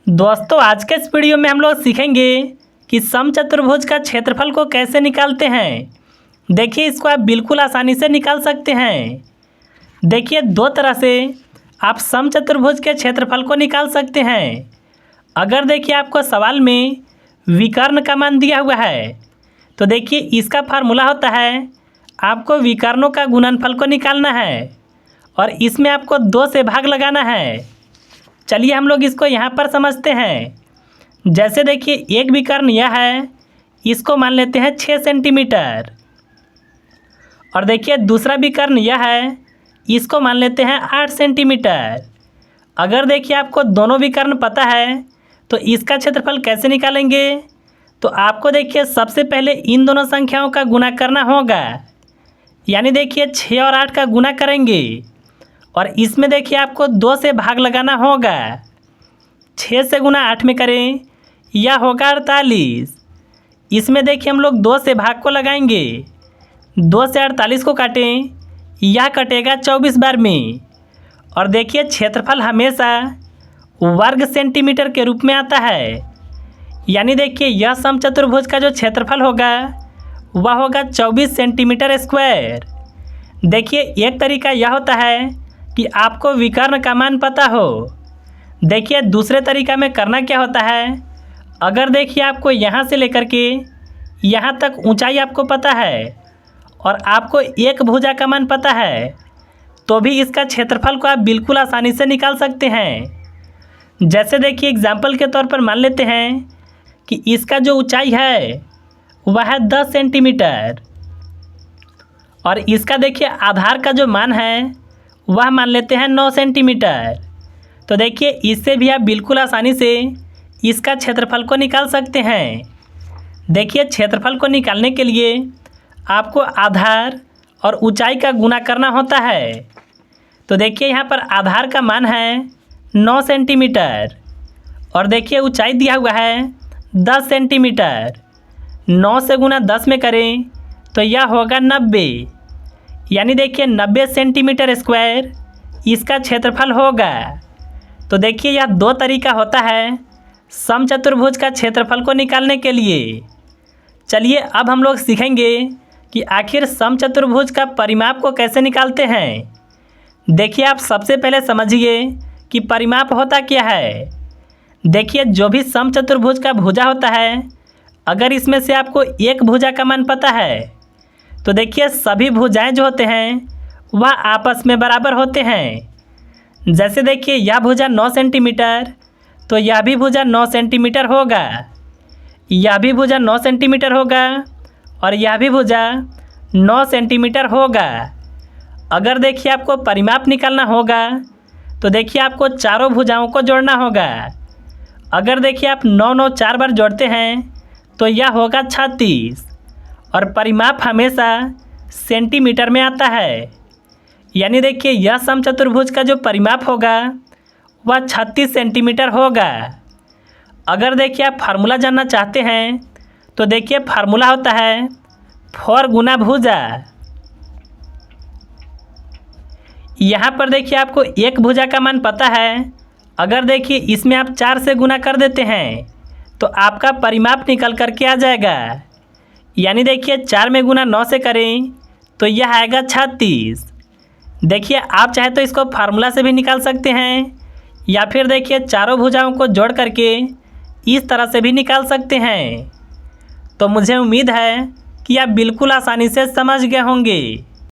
दोस्तों आज के इस वीडियो में हम लोग सीखेंगे कि समचतुर्भुज का क्षेत्रफल को कैसे निकालते हैं। देखिए इसको आप बिल्कुल आसानी से निकाल सकते हैं। देखिए दो तरह से आप समचतुर्भुज के क्षेत्रफल को निकाल सकते हैं। अगर देखिए आपको सवाल में विकर्ण का मान दिया हुआ है तो देखिए इसका फार्मूला होता है, आपको विकर्णों का गुणनफल को निकालना है और इसमें आपको 2 से भाग लगाना है। चलिए हम लोग इसको यहाँ पर समझते हैं। जैसे देखिए एक विकर्ण यह है, इसको मान लेते हैं 6 सेंटीमीटर और देखिए दूसरा विकर्ण यह है, इसको मान लेते हैं 8 सेंटीमीटर। अगर देखिए आपको दोनों विकर्ण पता है तो इसका क्षेत्रफल कैसे निकालेंगे, तो आपको देखिए सबसे पहले इन दोनों संख्याओं का गुणा करना होगा। यानी देखिए 6 और 8 का गुणा करेंगे और इसमें देखिए आपको 2 से भाग लगाना होगा। 6 से गुना 8 में करें, यह होगा 48। इसमें देखिए हम लोग 2 से भाग को लगाएंगे, 2 से 48 को काटें, यह कटेगा 24 बार में। और देखिए क्षेत्रफल हमेशा वर्ग सेंटीमीटर के रूप में आता है। यानी देखिए यह समचतुर्भुज का जो क्षेत्रफल होगा वह होगा 24 सेंटीमीटर स्क्वायर। देखिए एक तरीका यह होता है कि आपको विकर्ण का मान पता हो। देखिए दूसरे तरीका में करना क्या होता है, अगर देखिए आपको यहाँ से लेकर के यहाँ तक ऊंचाई आपको पता है और आपको एक भुजा का मान पता है तो भी इसका क्षेत्रफल को आप बिल्कुल आसानी से निकाल सकते हैं। जैसे देखिए एग्जाम्पल के तौर पर मान लेते हैं कि इसका जो ऊंचाई है वह है 10 सेंटीमीटर और इसका देखिए आधार का जो मान है वह मान लेते हैं 9 सेंटीमीटर। तो देखिए इससे भी आप बिल्कुल आसानी से इसका क्षेत्रफल को निकाल सकते हैं। देखिए क्षेत्रफल को निकालने के लिए आपको आधार और ऊंचाई का गुणा करना होता है। तो देखिए यहाँ पर आधार का मान है 9 सेंटीमीटर और देखिए ऊंचाई दिया हुआ है 10 सेंटीमीटर। 9 से गुना 10 में करें तो यह होगा 90। यानी देखिए 90 सेंटीमीटर स्क्वायर इसका क्षेत्रफल होगा। तो देखिए यह 2 तरीका होता है समचतुर्भुज का क्षेत्रफल को निकालने के लिए। चलिए अब हम लोग सीखेंगे कि आखिर समचतुर्भुज का परिमाप को कैसे निकालते हैं। देखिए आप सबसे पहले समझिए कि परिमाप होता क्या है। देखिए जो भी समचतुर्भुज का भुजा होता है, अगर इसमें से आपको एक भुजा का मान पता है तो देखिए सभी भुजाएं जो होते हैं वह आपस में बराबर होते हैं। जैसे देखिए यह भुजा 9 सेंटीमीटर तो यह भी भुजा 9 सेंटीमीटर होगा, यह भी भुजा 9 सेंटीमीटर होगा और यह भी भुजा 9 सेंटीमीटर होगा। अगर देखिए आपको परिमाप निकालना होगा तो देखिए आपको चारों भुजाओं को जोड़ना होगा। अगर देखिए आप 9 4 बार जोड़ते हैं तो यह होगा 36 और परिमाप हमेशा सेंटीमीटर में आता है। यानी देखिए यह समचतुर्भुज का जो परिमाप होगा वह 36 सेंटीमीटर होगा। अगर देखिए आप फार्मूला जानना चाहते हैं तो देखिए फार्मूला होता है 4 गुना भुजा। यहाँ पर देखिए आपको एक भुजा का मान पता है, अगर देखिए इसमें आप 4 से गुना कर देते हैं तो आपका परिमाप निकल करके आ जाएगा। यानी देखिए 4 में गुना 9 से करें तो यह आएगा 36। देखिए आप चाहे तो इसको फार्मूला से भी निकाल सकते हैं या फिर देखिए चारों भुजाओं को जोड़ करके इस तरह से भी निकाल सकते हैं। तो मुझे उम्मीद है कि आप बिल्कुल आसानी से समझ गए होंगे।